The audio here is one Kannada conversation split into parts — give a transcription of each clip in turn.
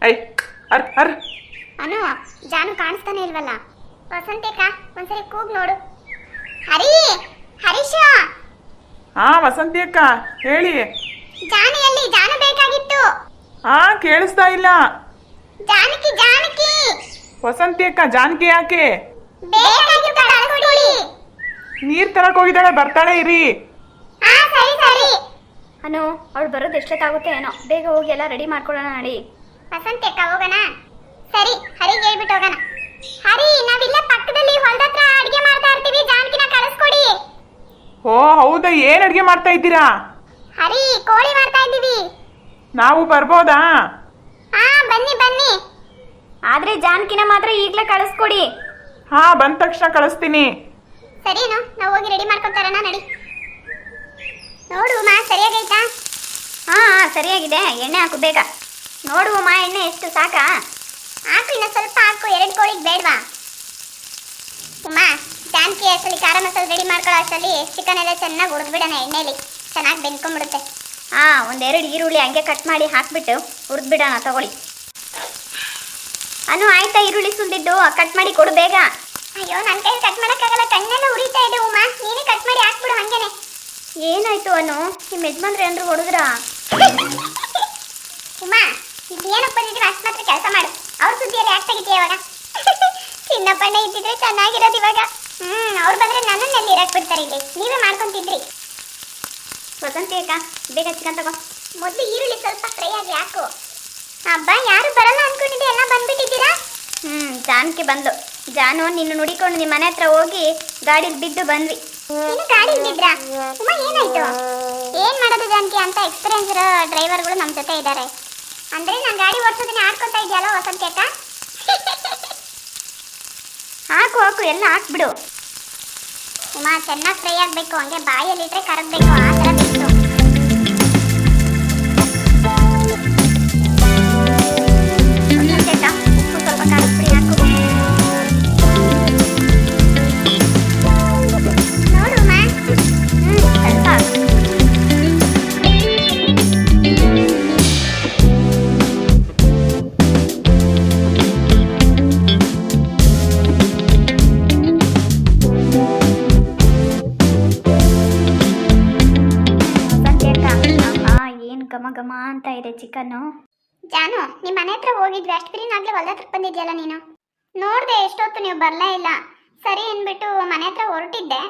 ಐ ಅರ್ ಅರ್ ಅನು ಜಾನು ಕಾಣಿಸ್ತಾನೆ ಇಲ್ವಲ್ಲ. ವಸಂತಿಕ ಒಂದ್ಸರಿ ಕೂಗ್ ನೋಡು. ಹರಿ ಹರೀಶ. ಹಾ ವಸಂತಿ ಅಕ್ಕ ಹೇಳಿ. ಜಾನು ಎಲ್ಲಿ? ಜಾನು ಬೇಕಾಗಿತ್ತು. ಹಾ ಕೇಳಿಸ್ತಾ ಇಲ್ಲ. ಜಾನಕಿ ಜಾನಕಿ. ವಸಂತಿ ಅಕ್ಕ ಜಾನಕಿ ಯಾಕೆ? ಬೇಕಾಗಿತ್ತು ಕಳ್ಸ್ಕೊಡಿ. ನೀರ್ ತರಕ್ ಹೋಗಿದ್ದಾಳೆ, ಬರ್ತಾಳೆ ಇರಿ. ಹಾ ಸರಿ ಸರಿ. ಅನು ಅವಳು ಬರೋದು ಎಷ್ಟೊತ್ತಾಗುತ್ತೆ ಏನೋ, ಬೇಗ ಹೋಗಿ ಎಲ್ಲ ರೆಡಿ ಮಾಡ್ಕೊಳ್ಳೋಣ ನಡಿ. ವಸಂತಿಕ ಹೋಗೋಣ. ಸರಿ ಹರಿಗೆ ಹೇಳ್ಬಿಟ್ಟು ಹೋಗೋಣ. ಹರಿ ನಾವಿಲ್ಲ ಪಕ್ಕದಲ್ಲಿ ಹೊಲದ ಹತ್ರ ಅಡಿಗೆ ಮಾಡ್ತಾ ಇರ್ತೀವಿ, ಜಾನಕಿನ ಕಳಿಸ್ಕೊಡಿ. ಓ ಹೌದಾ, ಏನ್ ಅಡ್ಗೆ ಮಾಡ್ತಾ ಇದ್ದೀರಾ? ಹರಿ ಕೋಳಿ ಮಾಡ್ತಾ ಇದ್ದೀವಿ. ನಾವು ಬರ್ಬೋದಾ? ಹಾ ಬನ್ನಿ ಬನ್ನಿ. ಆದ್ರೆ ಜಾನಕಿನ ಮಾತ್ರ ಈಗ್ಲೇ ಕಳಿಸ್ಕೊಡಿ. ಹಾ ಬಂದ ತಕ್ಷಣ ಕಳಿಸ್ತೀನಿ. ಸರಿನೋ, ನಾವು ಹೋಗಿ ರೆಡಿ ಮಾಡ್ಕೊತಾರಣ ನಡಿ. ನೋಡು ಮಾ ಸರಿಯಾಗೈತಾ? ಹಾ ಸರಿಯಾಗಿದೆ, ಎಣ್ಣೆ ಹಾಕು ಬೇಗ. ನೋಡು ಮಾ ಎಣ್ಣೆ ಎಷ್ಟು ಸಾಕಾ? ಹಾಕು, ಇನ್ನ ಸ್ವಲ್ಪ ಹಾಕು. 2 ಕೋಳಿಗೆ ಬೇಡವಾ? ಉಮಾ ಜಾನಕಿ ಅಷ್ಟರಲ್ಲಿ ಖಾರ ಮಸಾಲೆ ರೆಡಿ ಮಾಡ್ಕೊಳ್ಳೋ ಅಷ್ಟರಲ್ಲಿ ಚಿಕನ್ ಎಲ್ಲ ಚೆನ್ನಾಗಿ ಹುರಿದ್ಬಿಡೋಣ ಎಣ್ಣೆಲಿ, ಚೆನ್ನಾಗಿ ಬೆಂದ್ಕೊಂಡ್ಬಿಡುತ್ತೆ. ಹಾ ಒಂದೆರಡು ಈರುಳ್ಳಿ ಹಂಗೆ ಕಟ್ ಮಾಡಿ ಹಾಕ್ಬಿಟ್ಟು ಹುರಿದ್ಬಿಡೋಣ, ತಗೊಳ್ಳಿ. ಅನು ಆಯ್ತಾ ಈರುಳ್ಳಿ ಸುಲ್ದಿದ್ದು ಕಟ್ ಮಾಡಿ ಕೊಡು ಬೇಗ. ಅಯ್ಯೋ ನನ್ನ ಕೈಯಲ್ಲಿ ಕಟ್ ಮಾಡೋಕ್ಕಾಗಲ್ಲ, ಕಣ್ಣೆಲ್ಲ ಉರಿತಾ ಇದೆ. ಉಮಾ ನೀನೇ ಕಟ್ ಮಾಡಿ ಹಾಕ್ಬಿಡು ಹಂಗೇನೆ. ಏನಾಯ್ತು ಅನು, ನಿಮ್ಮ ಯಜಮಾನ್ರು ಏನಾದ್ರು ಹೊಡೆದ್ರಾ? ಉಮಾ ಇದು ಏನಪ್ಪ ಬಂದಿದ್ದೀವಿ, ಅಷ್ಟು ಮಾತ್ರ ಕೆಲಸ ಮಾಡು. ಅವ್ರ ಸುದ್ದಿಯಲ್ಲಿ ಯಾಕೆ ತೆಗಿತೀಯ ಇವಾಗ? ಚಿನ್ನಪ್ಪಣ್ಣ ಇದ್ದಿದ್ರೆ ಚೆನ್ನಾಗಿರೋದು ಇವಾಗ. ಅವ್ರು ಬಂದ್ರೆ ನನ್ನನ್ನೆಲ್ಲಿ ಇರಕ್ ಬಿಡ್ತಾರೆ ಇಲ್ಲಿ, ನೀವೇ ಮಾಡ್ಕೊಂತಿದ್ರಿ. ವಸಂತಿ ಅಕ್ಕ ಬೇಗ ಚಿಕನ್ ತಗೋ. ಮೊದಲು ಈರುಳ್ಳಿ ಸ್ವಲ್ಪ ಫ್ರೈ ಆಗಿ ಹಾಕು. ಹಬ್ಬ ಯಾರು ಬರಲ್ಲ ಅನ್ಕೊಂಡಿದ್ದೆ, ಎಲ್ಲ ಬಂದ್ಬಿಟ್ಟಿದ್ದೀರಾ? ಜಾನಕಿ ಬಂದು. ಜಾನು ನಿನ್ನ ನುಡಿಕೊಂಡು ನಿಮ್ಮ ಮನೆ ಹತ್ರ ಹೋಗಿ ಗಾಡಿಲಿ ಬಿದ್ದು ಬಂದ್ವಿ. ನೀನು ಗಾಡಿ ಬಿದ್ರಾ? ಉಮಾ ಏನಾಯ್ತು? ಏನ್ ಮಾಡೋದು ಜಾನಕಿ ಅಂತ ಎಕ್ಸ್ಪೀರಿಯನ್ಸ್ ಇರೋ ಡ್ರೈವರ್ಗಳು ನಮ್ಮ ಜೊತೆ ಇದ್ದಾರೆ. ಅಂದ್ರೆ ನಾನು ಗಾಡಿ ಓಡಿಸೋದನ್ನ ಆಡ್ಕೊತಾ ಇದೆಯಲ್ಲ ವಸಂತಿ ಅಕ್ಕ. ಹಾಕು ಹಾಕು ಎಲ್ಲ ಹಾಕ್ಬಿಡು. ಉಮಾ ಚೆನ್ನಾಗಿ ಫ್ರೈ ಆಗಬೇಕು, ಹಂಗೆ ಬಾಯಲ್ಲಿಟ್ರೆ ಕರಗಬೇಕು, ಆ ಥರ ಬೇಕು. ಉಪ್ಪು ಸ್ವಲ್ಪ ಖಾರದ ಪುಡಿ ಹಾಕು. ನೋಡು ಉಮಾ. ಸ್ವಲ್ಪ ಘಮ ಘಮ ಅಂತ ಇದೆ ಚಿಕನ್ನು. ಜಾನು ನಿಮ್ಮ ಮನೆ ಹತ್ರ ಹೋಗಿದ್ವಿ, ಅಷ್ಟು ಬಿರಿ ನಾಗ್ಲೇ ಹೊಲದ ಹತ್ರ ಬಂದಿದ್ಯಲ್ಲ ನೀನು. ನೋಡ್ದೆ ಎಷ್ಟೊತ್ತು ನೀವು ಬರಲೇ ಇಲ್ಲ. ಸರಿ ಅಂದ್ಬಿಟ್ಟು ಮನೆ ಹತ್ರ ಹೊರಟಿದ್ದೆ,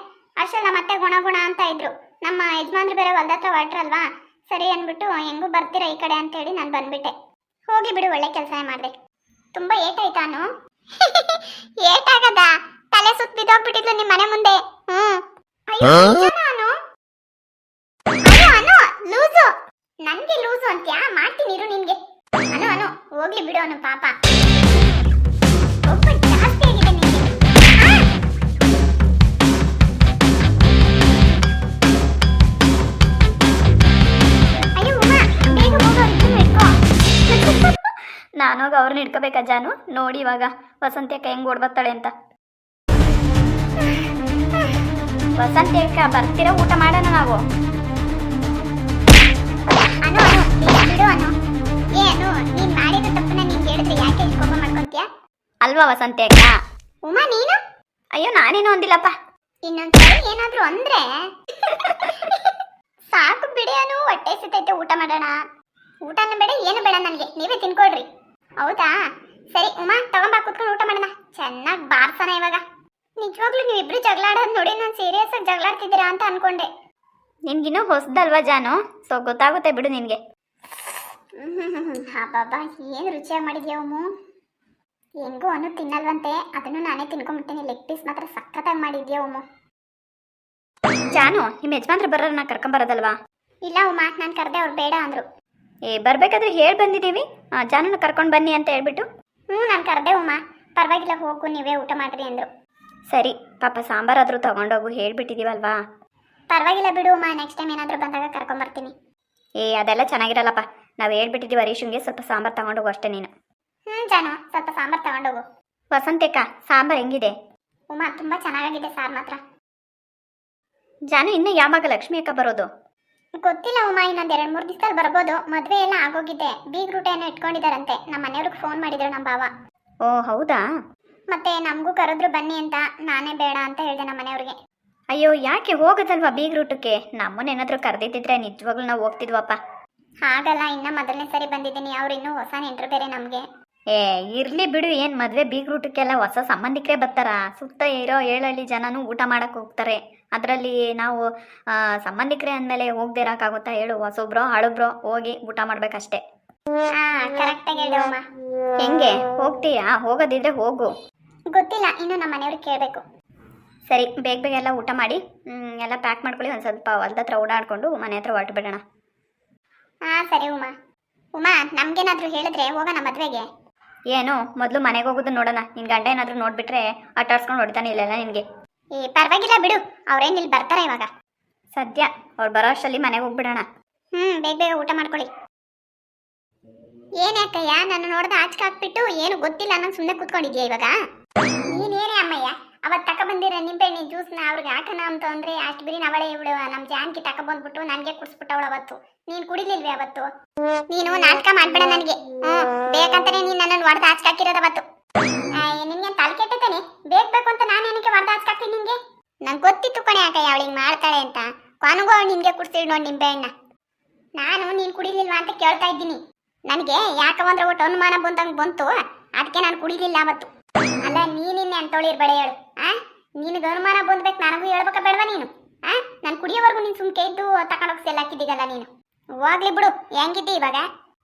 ಅಷ್ಟೆಲ್ಲ ಮತ್ತೆ ಗುಣ ಗುಣ ಅಂತ ಇದ್ರು. ನಮ್ಮ ಯಜಮಾನ್ರು ಬೇರೆ ಹೊಲದ ಹತ್ರ ಹೊರಟ್ರಲ್ವಾ, ಸರಿ ಅಂದ್ಬಿಟ್ಟು ಹೆಂಗೂ ಬರ್ತೀರಾ ಈ ಕಡೆ ಅಂತೇಳಿ ನಾನು ಬಂದ್ಬಿಟ್ಟೆ. ಹೋಗಿ ಬಿಡು, ಒಳ್ಳೆ ಕೆಲಸ ಮಾಡಿದೆ. ತುಂಬ ಏಟಾಯ್ತಾನು? ಏಟಾಗದ? ತಲೆ ಸುತ್ತ ಬಿದ್ದೋಗ್ಬಿಟ್ಟಿದ್ಲು ನಿಮ್ಮ ಮನೆ ಮುಂದೆ. ಅಯ್ಯೋ ನಾನು ಲೂಸು. ನನ್ಗೆ ಲೂಸು ಅಂತ್ಯಾ? ಮಾಡ್ತೀನಿ ಇರು ನಿನ್ಗೆ. ಅನು ಹೋಗ್ಲಿ ಬಿಡು ಅನು, ಪಾಪ ಒಬ್ಬ ಜಾಸ್ತಿ ಆಗಿದೆ ನಿನ್ಗೆ. ಅಯ್ಯೋ ಉಮಾ ಬೇಗ ಹೋಗೋ, ಇದನ್ನು ಇಟ್ಕೋ. ನಾನೋಗ ಅವ್ರನ್ನ ಇಟ್ಕೋಬೇಕಾ ಜಾನು? ನೋಡಿ ಇವಾಗ ವಸಂತಿ ಅಕ್ಕ ಹೆಂಗ್ ಓಡ್ ಬರ್ತಾಳೆ ಅಂತ. ವಸಂತಿ ಅಕ್ಕ ಬರ್ತೀರಾ? ಊಟ ಮಾಡೋಣ ನಾವು. ಅನು ಬಿಡು ಅನು. ಏನು ನೀನ್ ಮಾಡಿದ ತಪ್ಪನ್ನ ನಿಂಗೆ ಹೇಳಿದ್ರೆ ಯಾಕೆ ಇಷ್ಟು ಕೋಪ ಮಾಡ್ಕೊಂತೀಯ? ಅಲ್ವಾ ವಸಂತಿ ಅಕ್ಕ? ಉಮಾ ನೀನು? ಅಯ್ಯೋ ನಾನೇನು ಅಂದಿಲ್ಲಪ್ಪ. ಇನ್ನೊಂದ್ಸರಿ ಏನಾದ್ರು ಅಂದ್ರೆ ಸಾಕು ಬಿಡಿ ಅನು, ಹೊಟ್ಟೆ ಸಿತೈತೆ, ಊಟ ಮಾಡೋಣ. ಊಟನೂ ಬೇಡ ಏನು ಬೇಡ ನನಗೆ, ನೀವೇ ತಿನ್ಕೊಳ್ರಿ. ಹೌದಾ ಸರಿ ಉಮಾ ತಗೊಂಬಾ, ಕುತ್ಕೊಂಡು ಊಟ ಮಾಡೋಣ. ಚೆನ್ನಾಗಿ ಬಾರ್ಸೋಣ ಇವಾಗ. ನಿಜವಾಗ್ಲೂ ನೀವಿಬ್ರು ಜಗಳ ಆಡೋದು ನೋಡಿ ನಾನು ಸೀರಿಯಸ್ ಆಗಿ ಜಗಳಾಡ್ತಿದ್ದೀರಾ ಅಂತ ಅನ್ಕೊಂಡೆ. ನಿನ್ಗಿನ್ನೂ ಹೊಸದಲ್ವಾ ಜಾನು, ಸೊ ಗೊತ್ತಾಗುತ್ತೆ ಬಿಡು ನಿನಗೆ. ಹಾ ಬಾಬಾ ಏನು ರುಚಿಯಾಗಿ ಮಾಡಿದ್ಯಾ ಉಮ್ಮು. ಹೆಂಗೋ ಅನು ತಿನ್ನಲ್ವಂತೆ, ಅದನ್ನು ನಾನೇ ತಿನ್ಕೊಂಡ್ಬಿಡ್ತೀನಿ. ಲೆಗ್ ಪೀಸ್ ಮಾತ್ರ ಸಖತ್ತಾಗಿ ಮಾಡಿದ್ಯಾ ಉಮ್ಮು. ಜಾನು ನಿಮ್ಮ ಯಜಮಾನ್ರು ಬರೋರನ್ನ ಕರ್ಕೊಂಬರೋದಲ್ವಾ? ಇಲ್ಲ ಉಮಾ, ನಾನು ಕರೆದೆ, ಅವ್ರು ಬೇಡ ಅಂದರು. ಬರ್ಬೇಕಾದ್ರೆ ಹೇಳಿ ಬಂದಿದ್ದೀವಿ, ಜಾನುನ ಕರ್ಕೊಂಡು ಬನ್ನಿ ಅಂತ ಹೇಳ್ಬಿಟ್ಟು. ನಾನು ಕರೆದೆ ಉಮಾ, ಪರವಾಗಿಲ್ಲ ಹೋಗು ನೀವೇ ಊಟ ಮಾಡ್ರಿ ಅಂದರು. ಸರಿ ಪಾಪ ಸಾಂಬಾರಾದರೂ ತಗೊಂಡೋಗು, ಹೇಳ್ಬಿಟ್ಟಿದ್ದೀವಲ್ವಾ. ಪರವಾಗಿಲ್ಲ ಬಿಡು ಉಮಾ, ನೆಕ್ಸ್ಟ್ ಟೈಮ್ ಏನಾದರೂ ಬಂದಾಗ ಕರ್ಕೊಂಬರ್ತೀನಿ. ಅದೆಲ್ಲ ಚೆನ್ನಾಗಿರಲ್ಲಪ್ಪ, ನಾವು ಹೇಳ್ಬಿಟ್ಟಿದ್ದೀವಿ ಹರೀಶನ್ಗೆ ಸ್ವಲ್ಪ ಸಾಂಬಾರು ತಗೊಂಡೋಗು ಅಷ್ಟೇ ನೀನು. ಜಾನು ಸ್ವಲ್ಪ ಸಾಂಬಾರು ತಗೊಂಡೋಗು. ವಸಂತಿಕ ಸಾಂಬಾರು ಹೆಂಗಿದೆ? ಉಮಾ ತುಂಬ ಚೆನ್ನಾಗಿದೆ ಸಾರು ಮಾತ್ರ. ಜಾನು ಇನ್ನು ಯಾವಾಗ ಲಕ್ಷ್ಮಿ ಅಕ್ಕ ಬರೋದು? ಗೊತ್ತಿಲ್ಲ ಉಮಾ, ಇನ್ನೊಂದ್ 2-3 ದಿವಸದಲ್ಲಿ ಬರ್ಬೋದು. ಮದ್ವೆ ಎಲ್ಲ ಆಗೋಗಿದೆ, ಬೀಗ್ ರೂಟ ಏನೋ ಇಟ್ಕೊಂಡಿದಾರಂತೆ. ನಮ್ಮ ಮನೆಯವ್ರಿಗೆ ಫೋನ್ ಮಾಡಿದ್ರು ನಮ್ಮ ಭಾವ. ಓ ಹೌದಾ. ಮತ್ತೆ ನಮಗೂ ಕರೆದ್ರು ಬನ್ನಿ ಅಂತ, ನಾನೇ ಬೇಡ ಅಂತ ಹೇಳಿದೆ ನಮ್ಮ ಮನೆಯವ್ರಿಗೆ. ಅಯ್ಯೋ ಯಾಕೆ, ಹೋಗೋದಲ್ವಾ ಬೀಗ್ ರೂಟಕ್ಕೆ. ನಮ್ಮನ್ನೇನಾದ್ರೂ ಕರೆದಿದ್ದಿದ್ರೆ ನಿಜವಾಗ್ಲೂ ನಾವು ಹೋಗ್ತಿದ್ವಪ್ಪ. ಹಾಗಲ್ಲ, ಇನ್ನ ಮೊದಲನೇ ಸರಿ ಬಂದಿದ್ದೀನಿ, ಅವ್ರು ಇನ್ನೂ ಹೊಸ ನೆಂಟ್ರು ಬೇರೆ ನಮಗೆ. ಏ ಇರ್ಲಿ ಬಿಡು, ಏನು ಮದುವೆ ಬೀಗ್ ರೂಟಕ್ಕೆಲ್ಲ ಹೊಸ ಸಂಬಂಧಿಕರೇ ಬರ್ತಾರ. ಸುತ್ತ ಇರೋ 7 ಹಳ್ಳಿ ಜನನೂ ಊಟ ಮಾಡಕ್ಕೆ ಹೋಗ್ತಾರೆ. ಅದರಲ್ಲಿ ನಾವು ಸಂಬಂಧಿಕರೇ ಅಂದಮೇಲೆ ಹೋಗದೆ ಇರೋಕ್ಕಾಗುತ್ತಾ ಹೇಳು. ಹೊಸೊಬ್ರೋ ಹಳಬ್ರೋ ಹೋಗಿ ಊಟ ಮಾಡ್ಬೇಕಷ್ಟೇ. ಹಾ, ಕರೆಕ್ಟಾಗಿ ಹೇಳಿದೆ ಉಮಾ. ಹೆಂಗೆ ಹೋಗ್ತೀಯಾ? ಹೋಗೋದಿದ್ರೆ ಹೋಗು. ಗೊತ್ತಿಲ್ಲ, ಇನ್ನು ನಮ್ಮ ಮನೆಯವ್ರಿಗೆ ಕೇಳಬೇಕು. ಸರಿ, ಬೇಗ ಬೇಗ ಎಲ್ಲ ಊಟ ಮಾಡಿ ಎಲ್ಲ ಪ್ಯಾಕ್ ಮಾಡ್ಕೊಳ್ಳಿ. ಒಂದು ಸ್ವಲ್ಪ ಹೊಲ್ದ ಹತ್ರ ಓಡಾಡ್ಕೊಂಡು ಮನೆ ಹತ್ರ ಹೊರಟು ಬಿಡೋಣ. ಹಾ ಸರಿ ಉಮಾ. ಉಮಾ, ನಮ್ಗೇನಾದ್ರೂ ಹೇಳಿದ್ರೆ ಹೋಗೋಣ ಮದ್ವೆಗೆ. ಏನು ಮೊದಲು ಮನೆಗೆ ಹೋಗೋದು ನೋಡೋಣ. ನಿನ್ನ ಗಂಡ ಏನಾದರೂ ನೋಡ್ಬಿಟ್ರೆ ಆಟಾಡ್ಸ್ಕೊಂಡು ಹೊಡಿತಾನೆ ಇಲ್ಲೆಲ್ಲ ನಿನಗೆ. ಈ ಪರವಾಗಿಲ್ಲ ಬಿಡು, ಅವ್ರೇನು ಇಲ್ಲಿ ಬರ್ತಾರೆ ಇವಾಗ. ಸದ್ಯ ಅವ್ರು ಬರೋ ಅಷ್ಟರಲ್ಲಿ ಮನೆಗೆ ಹೋಗ್ಬಿಡೋಣ. ಬೇಗ ಬೇಗ ಊಟ ಮಾಡ್ಕೊಳ್ಳಿ. ಏನ್ಯಾಕಯ್ಯ, ನನ್ನ ನೋಡ್ದ ಆಚೆ ಹಾಕ್ಬಿಟ್ಟು ಏನು ಗೊತ್ತಿಲ್ಲ ಅನ್ನೋ ಸುಮ್ಮನೆ ಕೂತ್ಕೊಂಡಿದ್ಯಾ ಇವಾಗ? ನೀನೇನೇ ಅಮ್ಮಯ್ಯ, ಅವತ್ತು ತಗೊಬಂದಿರ ನಿಂಬೆಹಣ್ಣಿ ಜ್ಯೂಸ್ನ ಅವ್ರಿಗೆ ಹಾಕೋಣ ಅಂತ ಅಂದ್ರೆ ಅಷ್ಟು ಬಿರಿ ಅವಳೆ ಇವಳು ನಮ್ಮ ಜಾನ್ಕಿ ತಗೊಬಂದ್ಬಿಟ್ಟು ನನಗೆ ಕುಡಿಸ್ಬಿಟ್ಟವಳು ಅವತ್ತು. ನೀನು ಕುಡಿಲಿಲ್ವೇ ಅವತ್ತು? ನೀನು ನಾಟಕ ಮಾಡ್ಬೇಡ ನನಗೆ. ಬೇಕಂತಾನೆ ನೀನು ನನ್ನನ್ನು ಹೊಡೆದ ಆಚೆ ಹಾಕಿರೋದು ಅವತ್ತು. ನಿನ್ಗೆ ತಲೆ ಕೆಟ್ಟತಾನೆ, ಬೇಕು ಅಂತ ನಾನು ಏನಕ್ಕೆ ಹೊಡೆದ ಆಚೆ ಹಾಕ್ತೀನಿ ನಿಂಗೆ? ನಂಗೆ ಗೊತ್ತಿತ್ತು ಕಣೆ ಅಕ್ಕಯ್ಯ ಅವಳಿಗೆ ಮಾಡ್ತಾಳೆ ಅಂತ. ಕೊನೆಗೂ ಅವಳು ನಿನ್ಗೆ ಕುಡಿಸಿಡ್ ನೋಡಿ ನಿಂಬೆಹಣ್ಣ. ನಾನು ನೀನು ಕುಡಿಲಿಲ್ವಾ ಅಂತ ಕೇಳ್ತಾ ಇದ್ದೀನಿ. ನನಗೆ ಯಾಕಂದ್ರೆ ಒಟ್ಟು ಅನುಮಾನ ಬಂದಂಗೆ ಬಂತು, ಅದಕ್ಕೆ ನಾನು ಕುಡಿಲಿಲ್ಲ ಅವತ್ತು. ಅಲ್ಲ ನೀನಿನ್ನೆ ಅಂತೋಳಿ ಇರ್ಬೇಡ ಹೇಳು. ನಿನಗೆ ಅನುಮಾನ ಬಂದ್ಬೇಕು, ನನಗೂ ಹೇಳ್ಬೇಕ ಬೇಡವಾ ನೀನು? ನಾನು ಕುಡಿಯೋವರೆಗೂ ನೀನು ಸುಮ್ಕೆ ಇದ್ದು ತಗೊಂಡೋಗಿ ಸೆಲ್ ಹಾಕಿದ್ದೀಗಲ್ಲ ನೀನು. ಹೋಗ್ಲಿ ಬಿಡು, ಹೆಂಗಿದ್ದಿ ಇವಾಗ?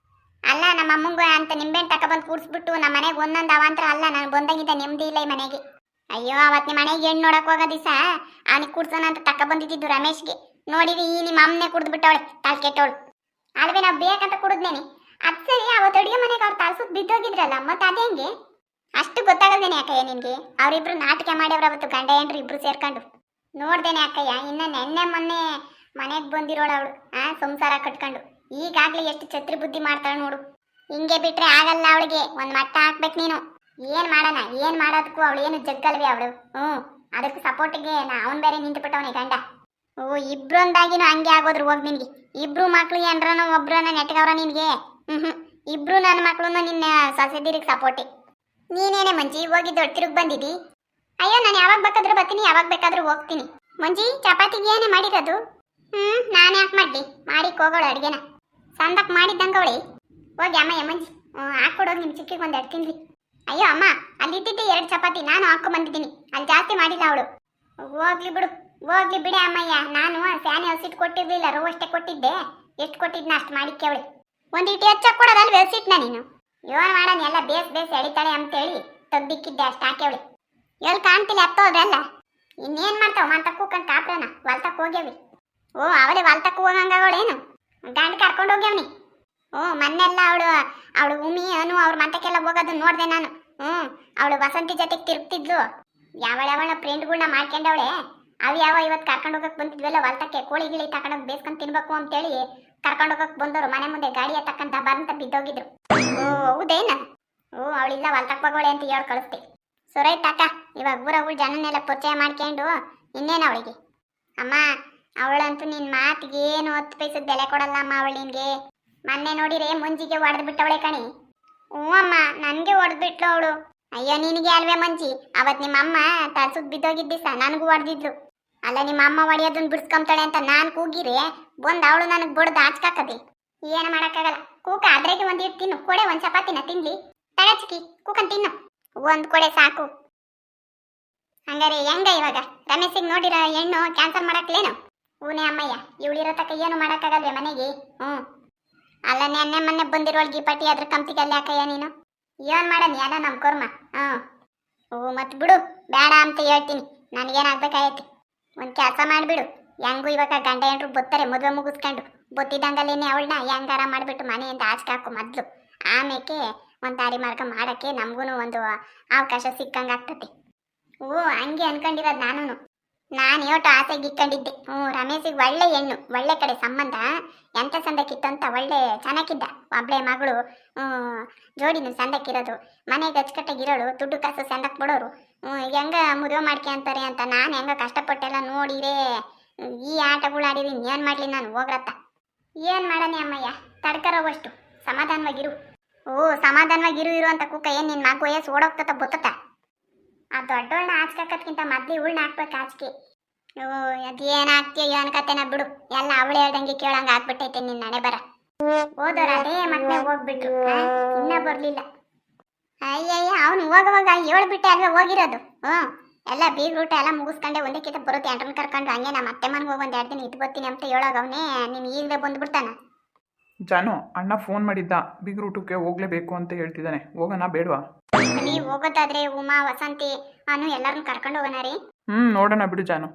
ಅಲ್ಲ ನಮ್ಮ ಅಮ್ಮಂಗೆ ಅಂತ ನಿಂಬೆಹಣ್ಣು ತಗೊಬಂದು ಕೂಡಿಸ್ಬಿಟ್ಟು ನಮ್ಮ ಮನೆಗೆ ಒಂದೊಂದು ಅವಾಂತರ ಅಲ್ಲ, ನಾನು ಬಂದಂಗಿದ್ದ ನೆಮ್ಮದಿ ಇಲ್ಲ ಈ ಮನೆಗೆ. ಅಯ್ಯೋ, ಅವತ್ತು ನಿಮ್ಮ ಮನೆಗೆ ಹೆಣ್ಣು ನೋಡಕ್ ಹೋಗೋ ದಿವಸ ಅವನಿಗೆ ಕುಡ್ಸೋಣ ಅಂತ ತಗೊಬಂದಿದ್ದು ರಮೇಶ್ಗೆ. ನೋಡಿರಿ ಈ ನಿಮ್ಮ ಅಮ್ಮನೆ ಕುಡಿದ್ಬಿಟ್ಟವಳೆ, ತಾಳು ಕೆಟ್ಟವಳು. ಅಲ್ವೇ ನಾವು ಬೇಕಂತ ಕುಡಿದ್ನೇನೆ. ಅದು ಸರಿ, ಅವತ್ತು ಅಡುಗೆ ಮನೆಗೆ ಅವ್ರು ತಾಳ್ಸುತ್ತ ಬಿದ್ದೋಗಿದ್ರಲ್ಲ, ಮತ್ತೆ ಅದೇ ಹೆಂಗೆ? ಅಷ್ಟು ಗೊತ್ತಾಗಲ್ದೇನೆ ಅಕ್ಕಯ್ಯ ನಿನ್ಗೆ? ಅವರಿಬ್ರು ನಾಟಕ ಮಾಡ್ಯವ್ರ ಅವತ್ತು, ಗಂಡ ಹೆಂಡ್ರು ಇಬ್ರು ಸೇರ್ಕೊಂಡು. ನೋಡ್ದೇನೆ ಅಕ್ಕಯ್ಯ, ಇನ್ನು ನೆನ್ನೆ ಮೊನ್ನೆ ಮನೆಗೆ ಬಂದಿರೋಳು ಅವಳು, ಸಂಸಾರ ಕಟ್ಕೊಂಡು. ಈಗಾಗ್ಲೇ ಎಷ್ಟು ಛತ್ರಿ ಬುದ್ಧಿ ಮಾಡ್ತಾಳೆ ನೋಡು. ಹಿಂಗೆ ಬಿಟ್ರೆ ಆಗಲ್ಲ ಅವಳಿಗೆ, ಒಂದು ಮಟ್ಟ ಹಾಕ್ಬೇಕು ನೀನು. ಏನು ಮಾಡೋಣ, ಏನು ಮಾಡೋದಕ್ಕೂ ಅವಳು ಏನು ಜಗ್ಗಲ್ವೇ ಅವಳು. ಅದಕ್ಕೆ ಸಪೋರ್ಟಿಗೆ ಅವನು ಬೇರೆ ನಿಂತುಬಿಟ್ಟವನೇ ಗಂಡ. ಇಬ್ರೊಂದಾಗಿನೂ ಹಂಗೆ ಆಗೋದ್ರು ಹೋಗಿ ನಿನ್ಗೆ. ಇಬ್ರು ಮಕ್ಳು ಏನ್ರನ ಒಬ್ರನ್ನ ನೆಟ್ಗವ್ರ ನಿನ್ಗೆ? ಇಬ್ರು ನನ್ನ ಮಕ್ಳು ನಿನ್ನ ಸೊಸೆದಿರಿಗೆ ಸಪೋರ್ಟಿ. ನೀನೇನೆ ಮಂಜಿ ಹೋಗಿದ್ದೊಳು ತಿರುಗಿ ಬಂದಿದ್ದಿ? ಅಯ್ಯೋ, ನಾನು ಯಾವಾಗ ಬೇಕಾದ್ರೂ ಬರ್ತೀನಿ, ಯಾವಾಗ ಬೇಕಾದ್ರೂ ಹೋಗ್ತೀನಿ. ಮಂಜಿ ಚಪಾತಿಗೆ ಏನೇ ಮಾಡಿರೋದು? ನಾನು ಯಾಕೆ ಮಾಡ್ಲಿ, ಮಾಡಿಕ್ ಹೋಗೋಳು ಅಡುಗೆನ. ಸಂದಕ್ಕೆ ಮಾಡಿದ್ದಂಗೆ ಅವಳಿ. ಹೋಗಿ ಅಮ್ಮಯ್ಯ ಮಂಜಿ ಹಾಕ್ಕೊಡೋಗಿ ನಿಮ್ಮ ಚಿಕ್ಕಿಗೆ ಒಂದು 2 ತಿನ್ಲಿ. ಅಯ್ಯೋ ಅಮ್ಮ, ಅಲ್ಲಿದ್ದಿದ್ದೆ 2 ಚಪಾತಿ ನಾನು ಹಾಕ್ಕೊಂಡು ಬಂದಿದ್ದೀನಿ, ಅಲ್ಲಿ ಜಾಸ್ತಿ ಮಾಡಿಲ್ಲ ಅವಳು. ಹೋಗ್ಲಿ ಬಿಡು, ಹೋಗ್ಲಿ ಬಿಡೆ ಅಮ್ಮಯ್ಯ. ನಾನು ಸ್ಯಾನೆ ಹಸಿಟ್ಟು ಕೊಟ್ಟಿರ್ಲಿಲ್ಲ, ರೋವಷ್ಟೇ ಕೊಟ್ಟಿದ್ದೆ. ಎಷ್ಟು ಕೊಟ್ಟಿದ್ನ ಅಷ್ಟು ಮಾಡಿಕ್ಕೆ ಅವಳು. ಒಂದಿಟ್ಟು ಹೆಚ್ಚಾಗಿ ಕೊಡೋದಲ್ವ ಹಸಿಟ್ನ ನೀನು? ಏನು ಮಾಡೋಣ, ಎಲ್ಲ ಬೇಸ್ ಎಳಿತಾಳೆ ಅಂತೇಳಿ ತೆಗ್ದಿಕ್ಕಿದ್ದೆ, ಅಷ್ಟು ಹಾಕ್ಯವಳಿ. ಎಲ್ಲಿ ಕಾಣ್ತಿಲ್ಲ ಹತ್ತೋದ್ರಲ್ಲ. ಇನ್ನೇನು ಮಾಡ್ತಾವ ಮಂತ ಕೂಕೊಂಡು ಕಾಪ್ರನ ಹೊಲ್ತಕ್ಕೆ ಹೋಗ್ಯವಿ. ಅವಳೇ ಹೊಲ್ತಕ್ಕೆ ಹೋಗಂಗಾವಳೇನು? ಗಂಡ ಕರ್ಕೊಂಡು ಹೋಗ್ಯವ್ನಿ. ಮೊನ್ನೆಲ್ಲ ಅವಳು ಉಮಿ ಅನು ಅವ್ರ ಮಂತಕ್ಕೆಲ್ಲ ಹೋಗೋದು ನೋಡಿದೆ ನಾನು. ಅವಳು ವಸಂತಿ ಜೊತೆಗೆ ತಿರುಗ್ತಿದ್ಲು. ಯಾವಳ ಫ್ರೆಂಡ್ಗಳನ್ನ ಮಾಡ್ಕೊಂಡವಳೆ. ಅವು ಇವತ್ತು ಕರ್ಕೊಂಡು ಹೋಗಕ್ಕೆ ಬಂದಿದ್ವಲ್ಲ ಹೊಲ್ತಕ್ಕೆ, ಕೋಳಿ ಗಿಳಿ ತಗೊಂಡೋಗಿ ಬೇಸ್ಕೊಂಡು ತಿನ್ಬೇಕು ಅಂತೇಳಿ ಕರ್ಕೊಂಡು ಹೋಗಕ್ಕೆ ಬಂದವರು ಮನೆ ಮುಂದೆ ಗಾಡಿ ಎತ್ತಕ್ಕಂತ ಬಂತ ಬಿದ್ದೋಗಿದ್ರು. ಹೌದೇನ? ಅವಳಿಲ್ಲ ಹೊಲ್ತಕ್ಕೆ ಹೋಗೋಳೆ ಅಂತ ಹೇಳಿ ಕಳಿಸ್ತಿ. ಸುರೈತ್ ಅಕ್ಕ, ಇವಾಗ ಊರಗಳು ಜನನ್ನೆಲ್ಲ ಪರಿಚಯ ಮಾಡ್ಕೊಂಡು ಇನ್ನೇನು ಅವಳಿಗೆ? ಅಮ್ಮ, ಅವಳಂತೂ ನಿನ್ನ ಮಾತಿಗೆ ಏನು 10 ಪೈಸದ ಬೆಲೆ ಕೊಡಲ್ಲ ಅಮ್ಮ ಅವಳು ನಿನ್ಗೆ. ಮೊನ್ನೆ ನೋಡಿರೆ ಮಂಜಿಗೆ ಹೊಡೆದು ಬಿಟ್ಟವಳೆ ಕಣಿ. ಅಮ್ಮ, ನನಗೆ ಹೊಡೆದ್ಬಿಟ್ಲು ಅವಳು. ಅಯ್ಯೋ, ನಿನಗೆ ಅಲ್ವೇ ಮಂಜಿ, ಅವತ್ತು ನಿಮ್ಮ ಅಮ್ಮ ತಳ್ಸುದ್ ಬಿದ್ದೋಗಿದ್ದಿಸ ನನಗೂ ಹೊಡೆದಿದ್ಲು. ಅಲ್ಲ, ನಿಮ್ಮ ಅಮ್ಮ ಹೊಡೆಯೋದನ್ನ ಬಿಡ್ಸ್ಕೊಂತಾಳೆ ಅಂತ ನಾನು ಕೂಗಿರೆ ಬಂದು ಅವಳು ನನಗೆ ಬಡ್ದು ಹಾಚ್ಕಾಕದೆ. ಏನು ಮಾಡೋಕ್ಕಾಗಲ್ಲ. ಕೂಕ ಅದ್ರಾಗೆ ಒಂದಿಟ್ಟು ತಿನ್ನು, ಕೊಡೆ ಒಂದು ಚಪಾತಿನ ತಿನ್ಲಿ. ತಳಚಿಕಿ ಕೂಕನ್ ತಿನ್ನು, ಒಂದು ಕೊಡೆ ಸಾಕು. ಹಂಗಾರೆ ಹೆಂಗ ಇವಾಗ? ರಮೇಶಿಗೆ ನೋಡಿರೋ ಹೆಣ್ಣು ಕ್ಯಾನ್ಸಲ್ ಮಾಡಕ್ಲೇನು? ಹೂನೇ ಅಮ್ಮಯ್ಯ, ಇವಳಿರೋ ತಕ್ಕ ಏನು ಮಾಡೋಕ್ಕಾಗಲ್ವೇ ಮನೆಗೆ? ಅಲ್ಲ, ನೆನ್ನೆ ಮೊನ್ನೆ ಬಂದಿರೋಳ್ಗಿ ಪಟ್ಟಿ ಅದ್ರ ಕಂಪ್ತಿಗಲ್ಲಿ ಹಾಕಯ್ಯ ನೀನು. ಏನು ಮಾಡೋಣ, ಯಾರ ನಮ್ಮ ಕರ್ಮ. ಮತ್ತೆ ಬಿಡು, ಬೇಡ ಅಂತ ಹೇಳ್ತೀನಿ. ನನಗೇನಾಗ್ಬೇಕಾಗೈತಿ, ಒಂದು ಕೆಲಸ ಮಾಡಿಬಿಡು. ಹೆಂಗೂ ಇವಾಗ ಗಂಡ ಹೆಂಡ್ರು ಬತ್ತಾರೆ ಮದುವೆ ಮುಗಿಸ್ಕೊಂಡು. ಬತ್ತಿದಂಗಲ್ಲೇನೆ ಅವಳನ್ನ ಹೆಂಗಾರ ಮಾಡಿಬಿಟ್ಟು ಮನೆಯಿಂದ ಆಚೆಕಾಕು ಮೊದಲು. ಆಮೇಲೆ ಒಂದು ದಾರಿ ಮಾರ್ಗ ಮಾಡೋಕ್ಕೆ ನಮಗೂ ಒಂದು ಅವಕಾಶ ಸಿಕ್ಕಂಗೆ ಆಗ್ತತಿ. ಹಂಗೆ ಅನ್ಕೊಂಡಿರೋದು ನಾನು ಯೋಟು ಆಸೆಗೆ ಇಕ್ಕೊಂಡಿದ್ದೆ. ರಮೇಶಿಗೆ ಒಳ್ಳೆ ಹೆಣ್ಣು, ಒಳ್ಳೆ ಕಡೆ ಸಂಬಂಧ ಎಂಥ ಸಂದಕ್ಕಿತ್ತಂತ ಒಳ್ಳೆ ಚೆನ್ನಾಗಿದ್ದ. ಒಬ್ಬಳೆ ಮಗಳು, ಜೋಡಿನ ಸಂದಕ್ಕಿರೋದು, ಮನೆಗೆ ಅಚ್ಚುಕಟ್ಟಾಗಿರೋಳು, ದುಡ್ಡು ಕಾಸು ಸಂದಕ್ಕೆ ಬಿಡೋರು. ಹೆಂಗ ಮದುವೆ ಮಾಡ್ಕೆ ಅಂತಾರೆ ಅಂತ ನಾನು ಹೆಂಗ ಕಷ್ಟಪಟ್ಟೆಲ್ಲ ನೋಡಿರೇ ಈ ಆಟಗಳು ಆಡಿರಿ ಇನ್ನೇನು ಮಾಡಲಿ ನಾನು ಹೋಗ್ರತ್ತ. ಏನು ಮಾಡನೆ ಅಮ್ಮಯ್ಯ, ತಡ್ಕರೋವಷ್ಟು ಸಮಾಧಾನವಾಗಿರು. ಓ ಸಮಾಧಾನವಾಗಿರು ಇರು ಅಂತ ಕೂಕ ಏನು ನಿನ್ನ ಮಗು ವಯಸ್ಸು ಓಡೋಗ್ತತ ಬತ್ತತ. ಆ ದೊಡ್ಡವಳನ್ನ ಆಚ್ಕಕ್ಕಿಂತ ಮೊದಲು ಇವಳನ್ನ ಹಾಕ್ಬೇಕು ಆಚಿಕೆ. ಓ ಅದೇನು ಹಾಕ್ತೀಯ ಅನ್ಕತ್ತೇನ ಬಿಡು, ಎಲ್ಲ ಅವಳು ಹೇಳ್ದಂಗೆ ಕೇಳಂಗೆ ಆಗ್ಬಿಟ್ಟೈತೆ ನಿನ್ನ ನಡೆ ಬರ. ಹೋದವ್ರು ಅದೇ ಮತ್ತೆ ಹೋಗ್ಬಿಟ್ರು, ಇನ್ನೂ ಬರಲಿಲ್ಲ. ಅಯ್ಯಯ್ಯ ಅವನು ಹೋಗುವಾಗ ಹೇಳ್ಬಿಟ್ಟೆ ಅಲ್ವೇ ಹೋಗಿರೋದು. ಎಲ್ಲ ಬೀಗ್ ರೂಟ ಎಲ್ಲ ಮುಗಿಸ್ಕೊಂಡೆ ಒಂದಕ್ಕಿಂತ ಬರುತ್ತೆ ಎಂಟ್ರನ್ನ ಕರ್ಕೊಂಡು. ಹಂಗೆ ನಮ್ಮ ಅತ್ತೆ ಮನೆಗೆ ಹೋಗಿ ಒಂದು 2 ದಿನ ಇದ್ದು ಬರ್ತೀನಿ ಅಂತ ಹೇಳೋಗ ಅವನೇ ನೀನು ಈಗಲೇ ಬಂದುಬಿಡ್ತಾನ. ಜಾನು, ಅಣ್ಣ ಫೋನ್ ಮಾಡಿದ್ದ, ಬಿಗ್ ರೂಟಕ್ಕೆ ಹೋಗ್ಲೇಬೇಕು ಅಂತ ಹೇಳ್ತಿದ್ದಾನೆ. ಹೋಗೋಣ ಬೇಡವಾ? ನೀವು ಹೋಗೋದಾದ್ರೆ ಉಮಾ ವಸಂತಿ ಅನು ಎಲ್ಲರನ್ನ ಕರ್ಕೊಂಡು ಹೋಗೋಣ ರೀ. ನೋಡೋಣ ಬಿಡು ಜಾನು.